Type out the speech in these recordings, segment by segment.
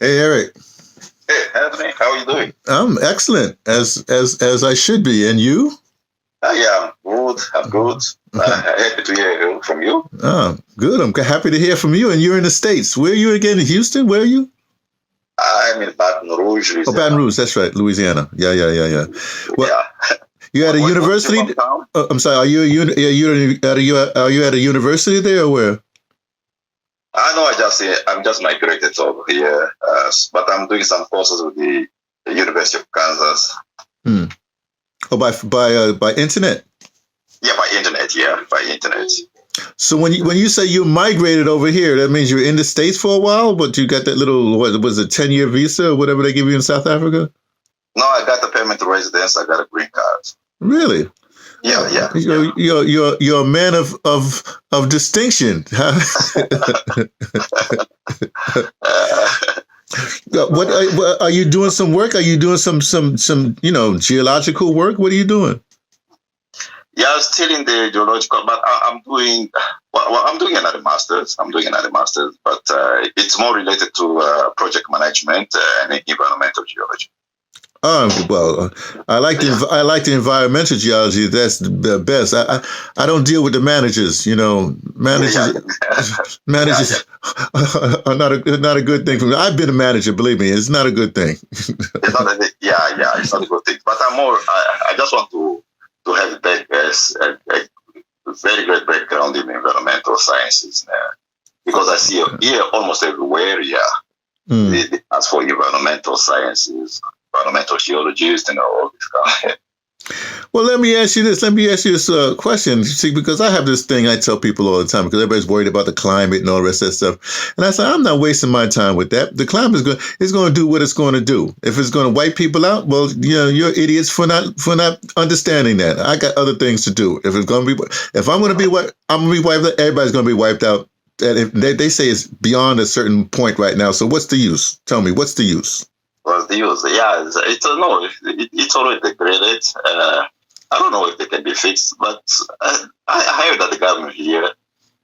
Hey Eric, Hey, Anthony, how are you doing? I'm excellent as I should be, and you? Yeah, I'm good. I'm good. Happy to hear from you. Oh, good. I'm happy to hear from you. And you're in the States. Where are you again? In Houston? Where are you? I'm in Baton Rouge, Oh, Baton Louisiana. Rouge. That's right, Louisiana. Yeah. Well, Yeah. you at a What is your university? hometown? I'm sorry. Are you at a university there or where? I know I'm just migrated over here, but I'm doing some courses with the University of Kansas. Hmm. Oh, by internet. Yeah, by internet. Yeah, by internet. So when you say you migrated over here, that means you're in the States for a while, but you got that little what was it 10-year visa or whatever they give you in South Africa? No, I got a permanent residence. I got a green card. Really? Yeah. You're a man of distinction. Uh, What are you doing? Some work? Are you doing some geological work? What are you doing? yeah, I'm still in the geological, but I'm doing I'm doing another master's. I'm doing another master's, but it's more related to project management and environmental geology. Well, Yeah, I like the environmental geology. That's the best. I don't deal with the managers. yeah, yeah, yeah, yeah. Managers are not a good thing for me. I've been a manager. Believe me, it's not a good thing. It's not yeah, it's not a good thing. But I just want to have a very great background in environmental sciences because I see here almost everywhere. Yeah, Hmm. they ask for environmental sciences, environmental geologists, and all this kind. Well, let me ask you this. Let me ask you this question. See, because I have this thing I tell people all the time because everybody's worried about the climate and all the rest of that stuff. And I say, I'm not wasting my time with that. The climate is going to do what it's going to do. If it's going to wipe people out, well, you're idiots for not understanding that. I got other things to do. If I'm going to be I'm going to be wiped out, everybody's going to be wiped out. And if they say it's beyond a certain point right now. So what's the use? Tell me, what's the use? Was the use? Yeah, it's no, it's already degraded. I don't know if they can be fixed, but I heard that the government here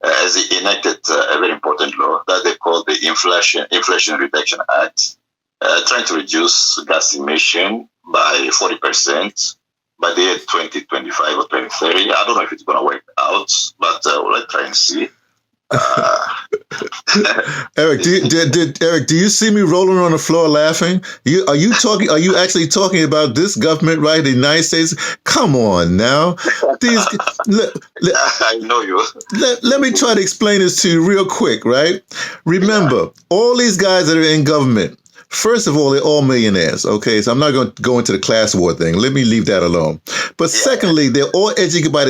has enacted a very important law that they call the Inflation Reduction Act, trying to reduce gas emission by 40% by the year 2025 or 2030. I don't know if it's going to work out, but let's try and see. Uh, Eric, Eric, do you see me rolling on the floor laughing? Are you actually talking about this government, right? The United States? Come on now. These let, let, I know you. let me try to explain this to you real quick, right? Remember, all these guys that are in government, first of all, they're all millionaires, okay? So I'm not going to go into the class war thing. Let me leave that alone. But Yeah, secondly, they're all educated by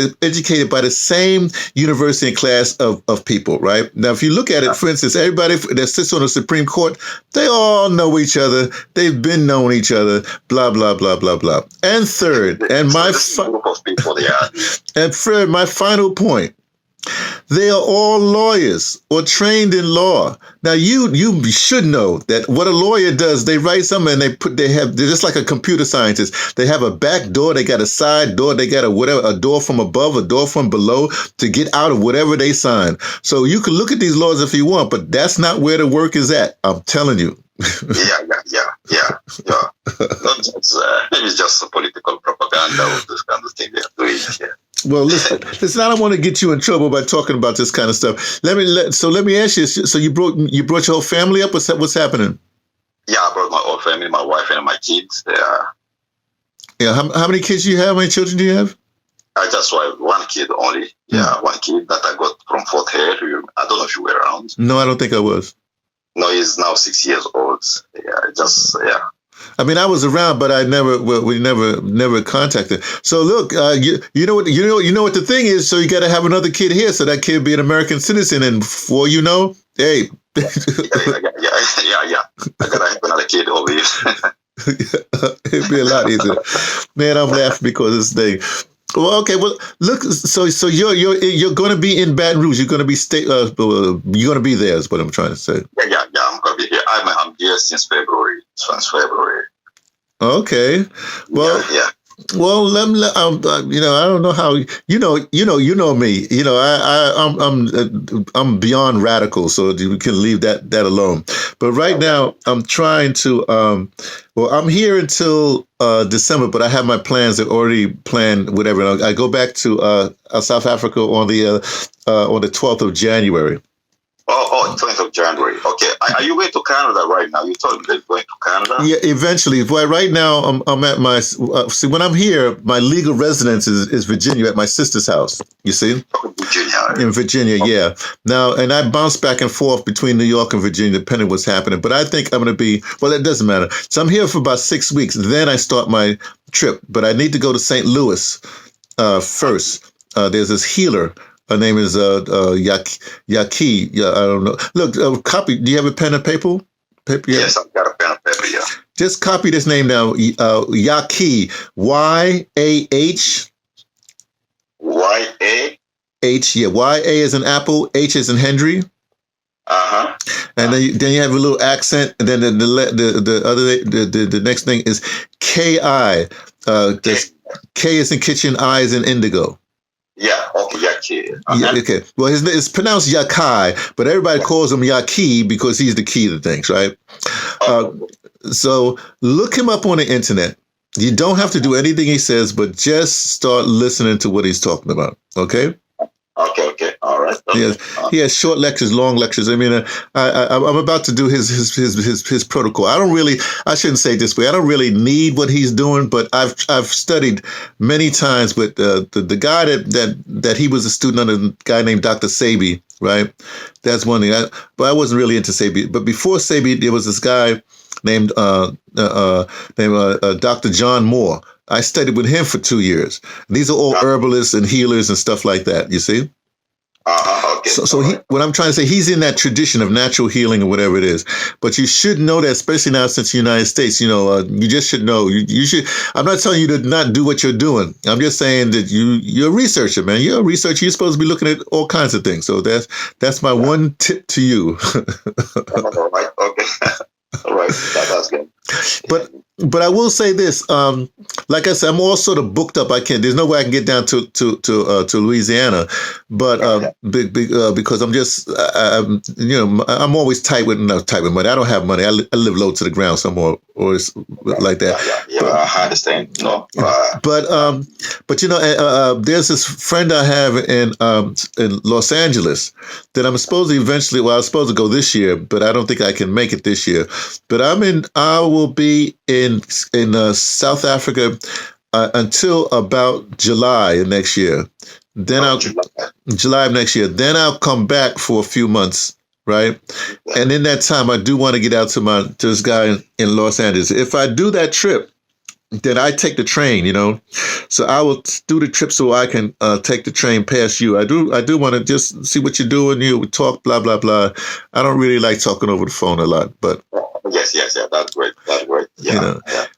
the same university and class of people, right? Now, if you look at it, for instance, everybody that sits on the Supreme Court, they all know each other. They've been known each other, blah, blah, blah, blah, blah. And third, so this group of people, yeah, and third, my final point. They are all lawyers or trained in law. Now you should know that what a lawyer does, they write something and they're just like a computer scientist. They have a back door, they got a side door, they got a door from above, a door from below to get out of whatever they sign. So you can look at these laws if you want, but that's not where the work is at. I'm telling you. yeah. Not just, maybe it's just political propaganda or this kind of thing they're doing. Yeah. Well, listen. I don't want to get you in trouble by talking about this kind of stuff. Let me ask you. So you brought your whole family up. What's happening? Yeah, I brought my whole family, my wife and my kids. Yeah. How many kids do you have? How many children do you have? I just have one kid only. Yeah, one kid that I got from Fort Hare. I don't know if you were around. No, I don't think I was. No, he's now 6 years old. Yeah. I mean, I was around, but we never contacted. So look, you know what the thing is. So you got to have another kid here, so that kid be an American citizen, and before you know, hey, yeah. I gotta have another kid over here. it'd be a lot easier. Man, I'm laughing because of this thing. Well, okay. Well, look. So you're going to be in Baton Rouge. You're going to be you're going to be there. Is what I'm trying to say. Yeah. I'm gonna be here. I'm here since February. Okay. Well. Yeah. Well, I don't know how you know me. I'm beyond radical, so we can leave that alone. But right now, I'm trying to. Well, I'm here until December, but I have my plans that already planned. Whatever. I go back to South Africa on the 12th of January. Oh, 20th of January. Okay. Are you going to Canada right now? You told me that you're going to Canada? Yeah, eventually. But right now, I'm at my. See, when I'm here, my legal residence is Virginia at my sister's house. You see? Virginia. In Virginia, yeah. Now, and I bounce back and forth between New York and Virginia, depending what's happening. But I think I'm going to be, well, it doesn't matter. So I'm here for about 6 weeks. Then I start my trip. But I need to go to St. Louis first. There's this healer. Her name is Yaki. Yeah, I don't know. Look, copy. Do you have a pen and paper? Yeah. Yes, I've got a pen and paper, yeah. Just copy this name now. Yaki. Y-A-H. Y-A? H, yeah. Y-A is an apple. H is in Henry. Uh-huh. And then you have a little accent. And then the next thing is K-I. K is in kitchen. I is in indigo. Yeah, okay, Yaki. Uh-huh. Yeah, okay. Well, it's pronounced Yakai, but everybody calls him Yaki because he's the key to things, right? So look him up on the internet. You don't have to do anything he says, but just start listening to what he's talking about, okay? Okay, all right. Okay. He has short lectures, long lectures. I mean, I'm about to do his protocol. I shouldn't say it this way. I don't really need what he's doing, but I've studied many times with the guy that he was a student under, a guy named Dr. Sebi, right? That's one thing. But I wasn't really into Sebi. But before Sebi, there was this guy named Dr. John Moore. I studied with him for 2 years. These are all herbalists and healers and stuff like that, you see? Okay. So what I'm trying to say, he's in that tradition of natural healing or whatever it is. But you should know that, especially now since the United States, you just should know. You should. I'm not telling you to not do what you're doing. I'm just saying that you're a researcher, man. You're a researcher. You're supposed to be looking at all kinds of things. So that's my one tip to you. All right. Okay. All right. That's good. But I will say this, like I said, I'm all sort of booked up. There's no way I can get down to Louisiana, but because I'm just, I'm always tight with money. I don't have money. I live low to the ground somewhere or like that. Yeah, I understand. No, but there's this friend I have in Los Angeles that I'm supposed to eventually. Well, I was supposed to go this year, but I don't think I can make it this year. But I will be in South Africa until about July of next year. Then July of next year. Then I'll come back for a few months, right? And in that time, I do want to get out to this guy in Los Angeles. If I do that trip, then I take the train, So I will do the trip so I can take the train past you. I do want to just see what you're doing. You talk, blah, blah, blah. I don't really like talking over the phone a lot, but. Yes, that's great. Yeah,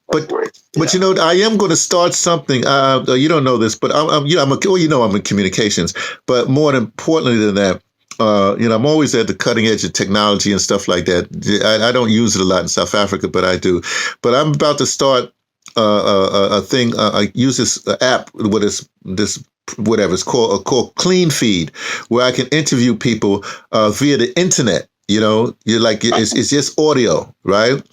but great. But I am going to start something. You don't know this, but I'm in communications. But more importantly than that, I'm always at the cutting edge of technology and stuff like that. I don't use it a lot in South Africa, but I do. But I'm about to start a thing. I use this app. What is this? Whatever it's called Clean Feed, where I can interview people via the internet. You're like it's just audio, right?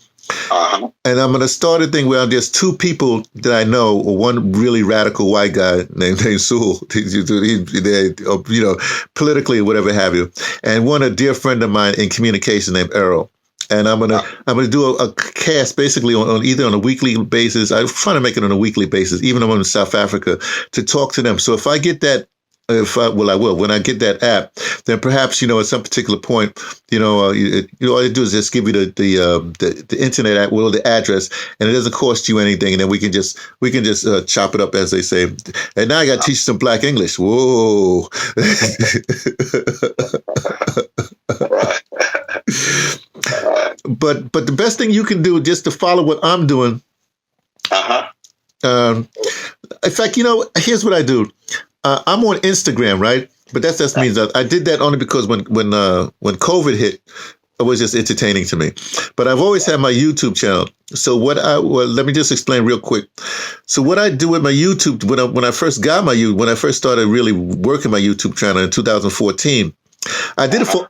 Uh-huh. And I'm going to start a thing where there's two people that I know, one really radical white guy named Sewell, politically, whatever have you, and one a dear friend of mine in communication named Errol. And I'm gonna do a cast basically on either on a weekly basis. I'm trying to make it on a weekly basis, even though I'm in South Africa, to talk to them. So if I get that. I will. When I get that app, then perhaps at some particular point, all you do is just give you the internet app, the address, and it doesn't cost you anything, and then we can just chop it up, as they say. And now I got to teach you some Black English. Whoa! But the best thing you can do just to follow what I'm doing. In fact, here's what I do. I'm on Instagram, right? But that just means that I did that only because when COVID hit, it was just entertaining to me. But I've always had my YouTube channel. So let me just explain real quick. So what I do with my YouTube, when I first started really working my YouTube channel in 2014, I did it for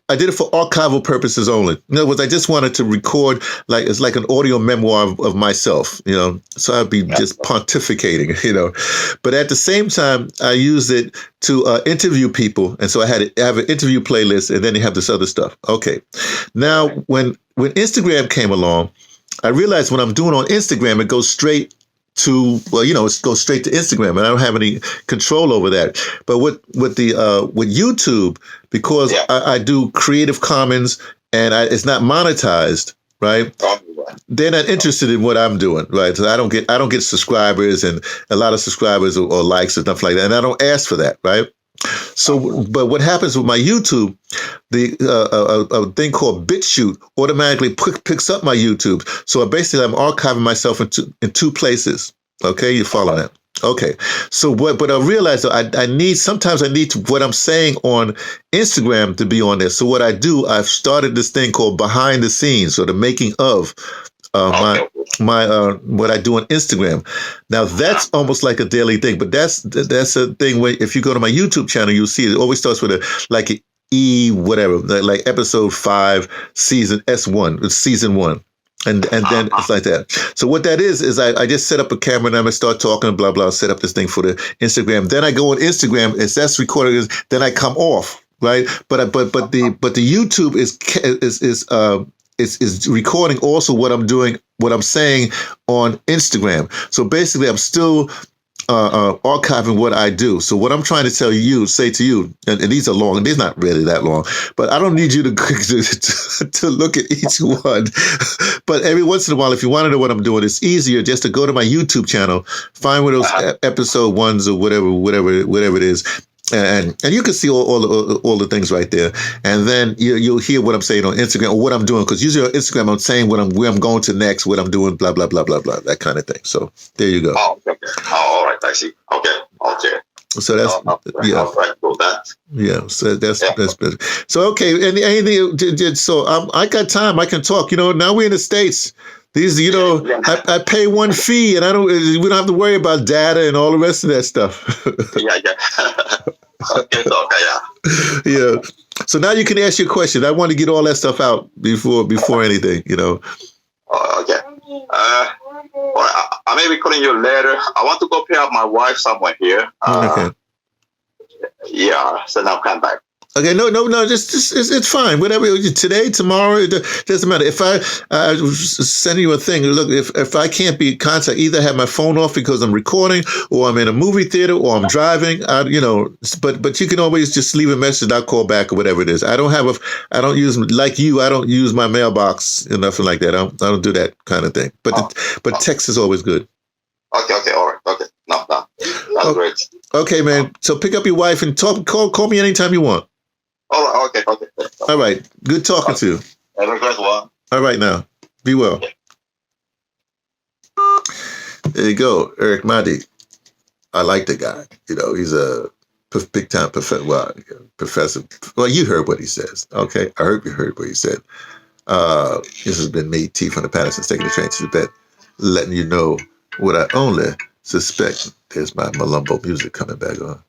archival purposes only. In other words, I just wanted to record like it's like an audio memoir of myself, you know. So I'd be just pontificating, you know. But at the same time, I used it to interview people, and so I have an interview playlist, and then you have this other stuff. Okay, now when Instagram came along, I realized when I'm doing on Instagram, it goes straight to, well, you know, it goes straight to Instagram, and I don't have any control over that. But with YouTube, because I do Creative Commons and it's not monetized, right? They're not interested in what I'm doing, right? So I don't get subscribers and a lot of subscribers or likes and stuff like that, and I don't ask for that, right? So, but what happens with my YouTube, a thing called BitChute automatically picks up my YouTube. So basically, I'm archiving myself in two places. Okay, you follow that? Okay. So but I realized that sometimes I need what I'm saying on Instagram to be on there. So what I do, I've started this thing called behind the scenes, or the making of my what I do on Instagram. Now that's almost like a daily thing, but that's a thing where if you go to my YouTube channel, you'll see it always starts with like an E whatever, like episode 5, season S1, it's season 1. And then it's like that. So what that is I just set up a camera and I'm gonna start talking, blah blah. Set up this thing for the Instagram. Then I go on Instagram. As that's recorded, then I come off, right? But the YouTube is recording also what I'm doing, what I'm saying on Instagram. So basically, I'm still archiving what I do. So what I'm trying to say to you, and these are long, these not really that long, but I don't need you to look at each one. But every once in a while, if you want to know what I'm doing, it's easier just to go to my YouTube channel, find one of those episode 1s or whatever it is. And you can see all the things right there, and then you'll hear what I'm saying on Instagram or what I'm doing, because usually on Instagram I'm saying where I'm going to next, what I'm doing, blah blah blah blah blah, that kind of thing. So there you go. Oh, okay. Oh, all right, I see. Okay. So that's I'll try to do that. Yeah. So that's better. So okay, anything? So I got time. I can talk. You know, now we're in the States. These, you know, I pay one fee, and we don't have to worry about data and all the rest of that stuff. Okay, yeah. So now you can ask your question. I want to get all that stuff out before anything, you know. Okay. I may be calling you later. I want to go pick up my wife somewhere here. Okay. Yeah, so now come back. Okay, no, just it's fine. Whatever, today, tomorrow, it doesn't matter. If I send you a thing, look, if I can't be in contact, either have my phone off because I'm recording, or I'm in a movie theater, or I'm driving. But you can always just leave a message. I'll call back or whatever it is. I don't use, like you. I don't use my mailbox and nothing like that. I don't do that kind of thing. But text is always good. Okay, all right, okay, no, that's great. Okay, man. So pick up your wife and call me anytime you want. All right, okay. All right. Good talking to you. Have a great one. All right, now. Be well. There you go, Eric Madi. I like the guy. You know, he's a big time professor. Well, professor. Well, you heard what he says. Okay, I heard you heard what he said. This has been me, T from the Pattersons, taking the train to the bed, letting you know what I only suspect. There's my Malumbo music coming back on.